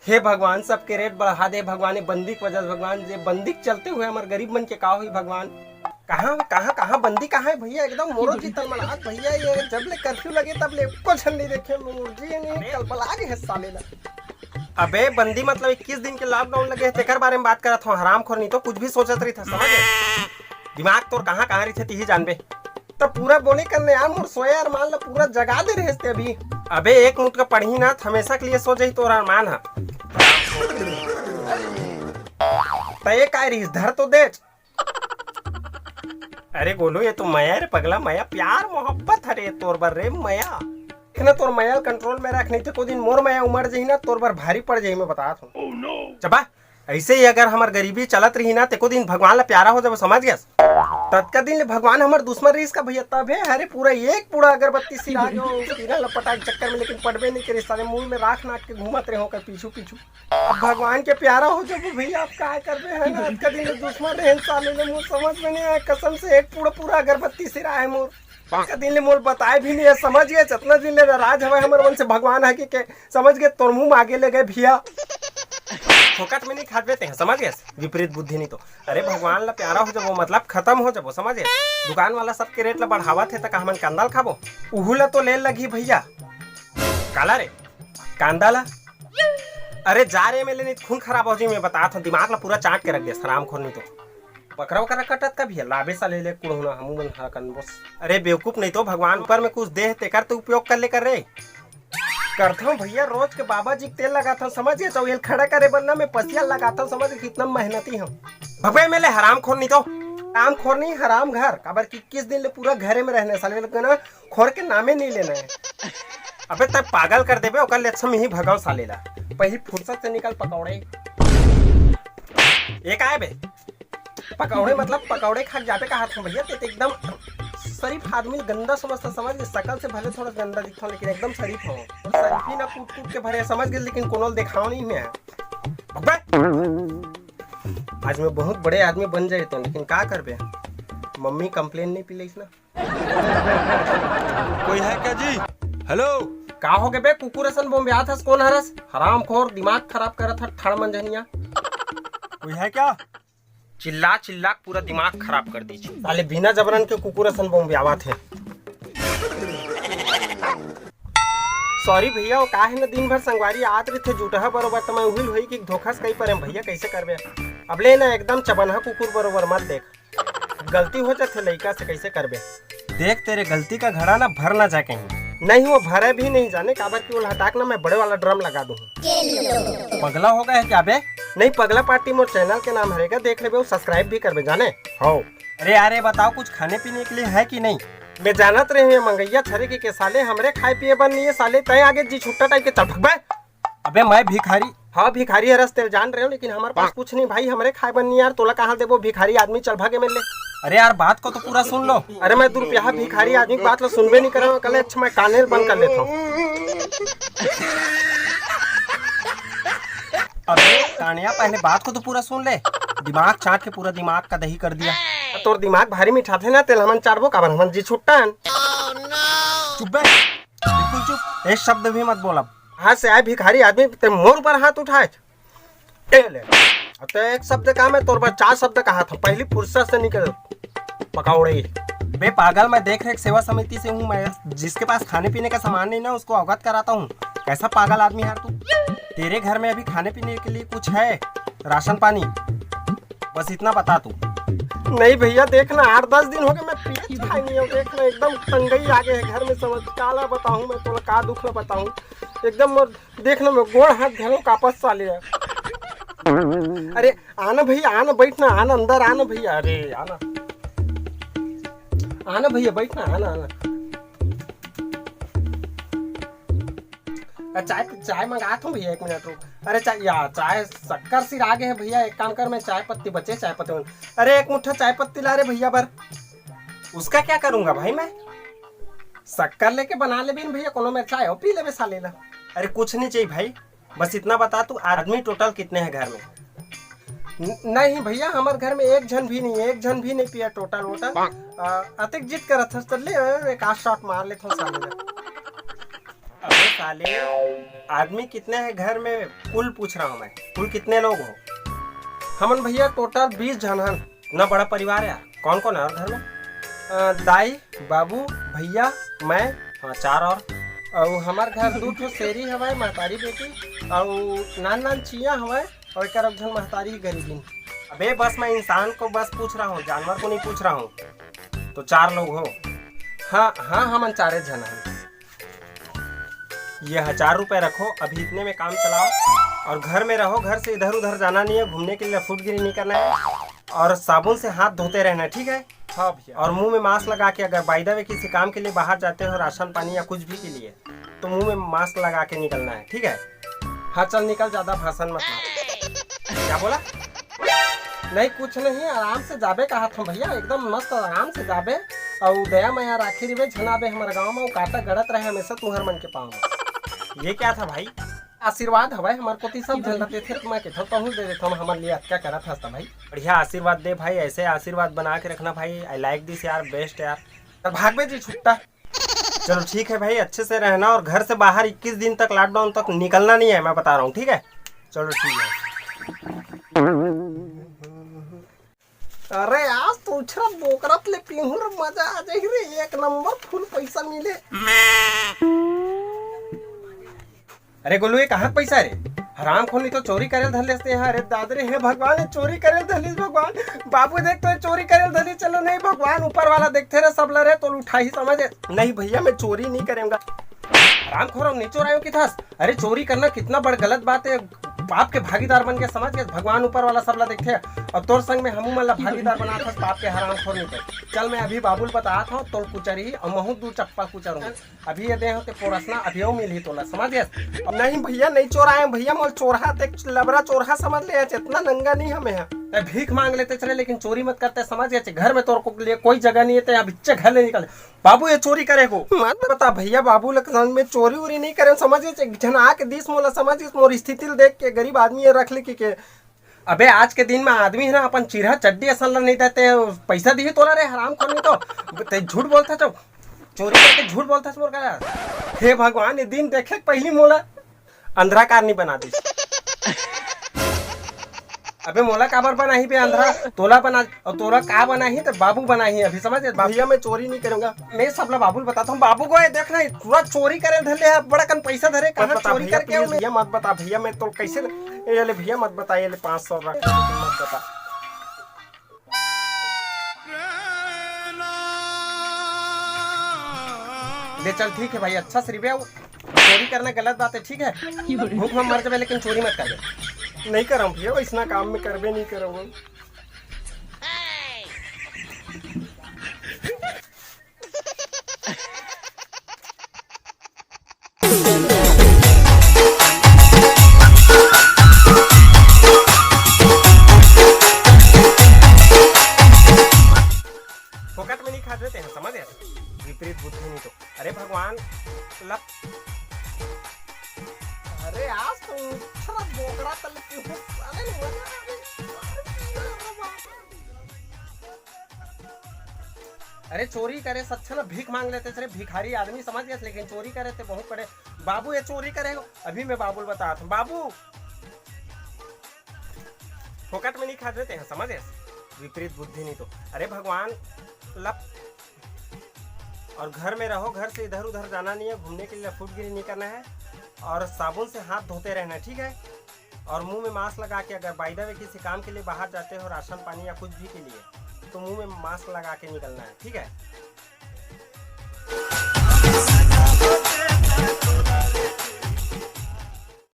हे भगवान सबके रेट बढ़ा दे भगवान, बंदी की वजह से भगवान, जे बंदी के चलते हुए हमारे गरीब मन के का हुई भगवान। कहाँ कहाँ कहाँ बंदी कहाँ है भैया, एकदम मोरो जी तलमला भैया। ये जब ले कर्फ्यू लगे तब ले कुछ नहीं देखे, मुर्गी नहीं कलपला गए साले ला। अबे बंदी मतलब 21 दिन के लॉकडाउन लगे तेकर बारे में बात करत हूँ, हरामखोर नहीं तो कुछ भी सोचत रही था, समझ दिमाग तोर कहाँ कहाँ रही थी जानबे। तो पूरा बोले करने यार मोर सोया यार, मान लो पूरा जगा दे रहे थे अभी। अबे एक मुठ का पढ़ी ना हमेशा के लिए सो जाई तोर अरमान है। तय काय रही धर तो दे। अरे बोलो ये तो मया रे पगला, मया प्यार मोहब्बत हरे तोर बर रे मया। देखना तोर मया कंट्रोल में रख, नहीं तो कोई दिन मोर मया उमड़ जाही ना तोर बर भारी पड़ जाही, मैं बता हूँ। चबा ऐसे ही अगर हमार गरीबी चलत रही ना तेको दिन भगवान ला प्यारा हो जब, समझ गया तत्का दिन ले भगवान हमार दुश्मन रही इसका भैया। तब है अरे पूरा एक पूरा अगरबत्ती सिरा गया लपटा के चक्कर में, लेकिन पड़बे नहीं करे सारे, मुंह में राख नाक के घूमत रहे होकर पीछू पीछू। अब भगवान के प्यारा हो जब भैया आप क्या करबे है ना, तत्का दिन ले दुश्मन रहे साले ले, मुझ समझ में नहीं आया कसम से, एक पूरा पूरा अगरबत्ती सिरा है मोर। का दिन ले मोर बताए भी नहीं है, समझ गए जितना दिन ले राज हवा हमारे मन से भगवान है कि समझ गए तोर मुंह आगे ले गए भैया। फोकट में नहीं खाट देते हैं, समझ गए विपरीत बुद्धि नहीं तो। अरे भगवान ला प्यारा हो जब मतलब खत्म हो जब, समझ गए दुकान वाला सबके रेट ला बढ़ावा थे तक हमन कांदा खाबो, उहू ला तो ले लगी भैया काला रे कांदा ला। अरे जा रे में लेनी खून खराब हो जी, मैं बता था दिमाग ला पूरा चाट के रख दिया हराम खोर नहीं तो। बकरा वकरा कटत का भी है लाभे सा ले ले कुड़ोना हमू मन हकन बस। अरे बेवकूफ नहीं तो भगवान ऊपर में कुछ दे ते कर तो उपयोग कर ले कर रे करता हूँ भैया। रोज के बाबा जी तेल लगाता हूँ, समझ गए चौल खड़ा करे बनना मैं पसिया लगाता हूँ, समझ कितना मेहनती हूँ भगवान। मेले हराम खोर नहीं तो, हराम खोर नहीं हराम घर काबर की 21 दिन ले पूरा घरे में रहने साले ना, खोर के नामे नहीं लेना है। अबे तब पागल कर देबे ओकर लक्षण में ही भगाओ साले ला, पहली फुर्सत से निकल पकौड़े एक आए बे पकौड़े मतलब पकौड़े खा जाते का हाथ में भैया। ते एकदम शरीफ आदमी गंदा समझता, समझ गए शकल से भले थोड़ा गंदा दिखता लेकिन एकदम शरीफ हो, शरीफ ही ना कूट कूट के भरे समझ गए, लेकिन कोनो दिखाओ नहीं मैं। आज मैं बहुत बड़े आदमी बन जाए तो, लेकिन क्या करबे मम्मी कंप्लेन नहीं पी ना। कोई है क्या जी? हेलो का हो गए बे कुकुर असन बोम्बियात हस कौन हरस, हराम खोर दिमाग खराब करत हर ठड़ मंजनिया। कोई है क्या? चिल्ला चिल्ला पूरा दिमाग खराब कर दी साले, बिना जबरन के कुकुर असन बोम्बियावा थे। सॉरी भैया वो का है ना दिन भर संगवारी आत रहे थे जुटहा बरोबर, तो मैं उहिल हुई कि धोखा से कई पर भैया कैसे करबे। अब ले ना एकदम चबनहा कुकुर बरोबर मत देख, गलती हो जाते लड़का से कैसे करबे। देख तेरे गलती का घड़ा ना भर ना जाए कहीं। नहीं वो भरे भी नहीं जाने काबर की वो हटाक ना मैं बड़े वाला ड्रम लगा दूँ। पगला हो गया है क्या बे? नहीं पगला पार्टी मोर चैनल के नाम रहेगा, देख ले सब्सक्राइब भी करबे जाने हो। अरे अरे बताओ कुछ खाने पीने के लिए है कि नहीं? मैं जानत रहे मंगैया छरे के साले हमरे खाए पिए बन नहीं है साले, तय आगे जी छुट्टा टाइप के चल भगबे। अबे मैं भिखारी? हाँ भिखारी है रस्ते जान रहे हो, लेकिन हमारे पास कुछ नहीं भाई, हमरे खाए बन नहीं यार, तोला कहाँ देबो भिखारी आदमी चल भागे मिल ले। अरे यार बात को तो पूरा सुन लो। अरे मैं 2 रुपया भिखारी आदमी की बात लो सुनबे नहीं कर रहा हूँ, कल अच्छा मैं कानेल बंद कर लेता हूँ। अबे कानिया पहले बात को तो पूरा सुन ले, दिमाग चाट के पूरा दिमाग का दही कर दिया। तोर दिमाग भारी मीठा थे ना, तेल हमन चारबो काबर हमन जी छुट्टा। चुप बे बिल्कुल चुप, एक शब्द भी मत बोल। अब हाथ से आए भिखारी आदमी ते मोर पर हाथ उठाए ले, तो एक शब्द कहा मैं तोर पर 4 शब्द कहा था, पहली फुर्सत से निकल पकौड़े। बे पागल मैं देख रेख सेवा समिति से हूँ, मैं जिसके पास खाने पीने का सामान नहीं ना उसको अवगत कराता हूँ। कैसा पागल आदमी है तू? तेरे घर में अभी खाने पीने के लिए कुछ है? राशन पानी बस इतना बता तू। नहीं भैया देखना 8-10 दिन हो गए मैं पीछ खाई नहीं हूँ, देखना एकदम तंगई आ गए है घर में, समझ काला बताऊँ मैं तो का दुख ना बताऊँ एकदम। देखना मैं गोड़ हाथ घरों कापस साले है। अरे आना भैया आना, बैठना आना, अंदर आना भैया, अरे आना आना भैया बैठना, आना आना। चाय मंगाता हूँ भैया, 1 मिनट रुक। अरे चाय शक्कर सिर आगे है भैया, एक काम कर मैं चाय पत्ती बचे चाय पत्ती, अरे 1 मुट्ठा चाय पत्ती ला रे भैया बर। उसका क्या करूंगा भाई मैं, शक्कर लेके बना ले भी भैया, कोनो में चाय हो पी ले साले ला। अरे कुछ नहीं चाहिए भाई, बस इतना बता तू आदमी टोटल कितने हैं घर में? नहीं भैया हमारे घर में एक जन भी नहीं है, एक जन भी नहीं पिया टोटल वोटल। अतिक जिद करत ले एक आध शॉट मार ले साले ला। अबे साले, आदमी कितने हैं घर में? कुल पूछ रहा हूँ मैं, कुल कितने लोग हो? हमन भैया टोटल 20 जन हन। ना बड़ा परिवार है यार। कौन कौन है और घर में? दाई, बाबू, भैया, मैं, हाँ 4 और हमार घर 2 ठो शेरी हवाए, महतारी बेटी और नान चिया हवाए और एक झन महतारी गरीबी। अबे बस मैं इंसान को बस पूछ रहा हूँ, जानवर को नहीं पूछ रहा हूँ। तो 4 लोग हो? हाँ हमन 4 जन हैं। ये 1000 रुपये रखो, अभी इतने में काम चलाओ और घर में रहो। घर से इधर उधर जाना नहीं है, घूमने के लिए फुटगिरी नहीं करना है और साबुन से हाथ धोते रहना है, ठीक है? हाँ भैया। और मुंह में मास्क लगा के, अगर बाय द वे किसी काम के लिए बाहर जाते हो, राशन पानी या कुछ भी के लिए, तो मुंह में मास्क लगा के निकलना है, ठीक है? हाँ चल निकल, ज्यादा भाषण मत मार। क्या बोला? नहीं कुछ नहीं, आराम से जाबे कहा था भैया, एकदम मस्त आराम से जाबे। और दया मैया राखी रिवे झनाबे हमारे गाँव में, काटा गड़त रहे हमेशा तुम्हार मन के पाँव में। ये क्या था भाई? आशीर्वाद हवाई हमारे को सब झलते थे, मैं कहता कहूँ दे देता हूँ, हमारे लिए क्या करा था भाई। बढ़िया आशीर्वाद दे भाई, ऐसे आशीर्वाद बना के रखना भाई। आई लाइक दिस यार, बेस्ट यार। तो भागवे जी छुट्टा। चलो ठीक है भाई, अच्छे से रहना और घर से बाहर 21 दिन तक, लॉकडाउन तक निकलना नहीं है, मैं बता रहा हूँ, ठीक है? चलो ठीक है। अरे आज तो उछरा बोकरत ले पीहू रे, मजा आ जाए रे, 1 नंबर फुल पैसा मिले। अरे गोलू ये कहाँ पैसा रे? हराम खोली तो चोरी करे धरलेस यहाँ। अरे दादरे हे भगवान, ये चोरी करे धरलीस भगवान। बाबू देख तो चोरी करे धरली। चलो नहीं भगवान, ऊपर वाला देखते रहे सब लड़े तो उठा ही समझ। नहीं भैया मैं चोरी नहीं करूंगा। हराम खोर नहीं चोरायो की था। अरे चोरी करना कितना बड़ गलत बात है, पाप के भागीदार बन के समझ गए। भगवान ऊपर वाला सबला देखते और तोर संग में हमू मन ला भागीदार बना था पाप के, हराम खोर नहीं कर। चल मैं अभी बाबुल बता था तोल कुचरी और महू 2 चप्पा कुचरूंगा। अभी ये दे होते पोरसना, अभी मिल ही तोला, समझ गए? अब नहीं भैया नहीं चोराए भैया, मोल चोरहा देख, लबरा चोरहा समझ ले, इतना नंगा नहीं हमें है। भीख मांग लेते चले लेकिन चोरी मत करते, समझ गए? घर में तोर को लिए कोई जगह नहीं है, यहाँ बिच्चे घर नहीं निकले। बाबू ये चोरी करे को मत बता भैया, बाबू लग में चोरी उरी नहीं करे, समझ गए? झना के दिस मोला समझ गए, मोर स्थिति देख के गरीब आदमी ये रख ले के। अबे आज के दिन में आदमी है ना अपन चिरहा चड्डी असल नहीं देते, पैसा दी तोरा रे हराम खोर। तो झूठ बोलता चो, चोरी करके झूठ बोलता मोर का। हे भगवान ये दिन देखे पहली मोला अंधरा कार नहीं बना दी। अबे मोला काबर बना ही पे अंधरा, तोला बना और तोरा का बना ही तो बाबू बना ही। अभी समझ भैया मैं चोरी नहीं करूंगा, मैं सबला बाबू बताता हूँ। बाबू को देखना पूरा चोरी करे धरे है, बड़ा कन पैसा धरे, कहाँ चोरी करके? भैया मत बता भैया, मैं तो कैसे ये ले भैया मत बता, ये ले 500 रख मत बता। ले चल ठीक है भाई, अच्छा से रिवे, चोरी करना गलत बात है, ठीक है? भूख में मर जाए लेकिन चोरी मत कर। नहीं कर भैया, इतना काम में करबे नहीं करो। फोकट में नहीं खा देते हैं, समझ गए? विपरीत बुद्धि नहीं तो। अरे भगवान लप, अरे आज तो बोकरा तल अरे चोरी करे सच्चा ना भीख मांग लेते थे, भिखारी आदमी समझ गए, लेकिन चोरी करे थे बहुत बड़े। बाबू ये चोरी करे, अभी मैं बाबू बता था। बाबू फोकट में नहीं खा देते हैं, समझ गए? विपरीत बुद्धि नहीं तो। अरे भगवान लप, और घर में रहो। घर से इधर उधर जाना नहीं है, घूमने के लिए फुटगिरी नहीं करना है और साबुन से हाथ धोते रहना है, ठीक है? और मुंह में मास्क लगा के, अगर बाय द वे किसी काम के लिए बाहर जाते हो, राशन पानी या कुछ भी के लिए, तो मुंह में मास्क लगा के निकलना है, ठीक है?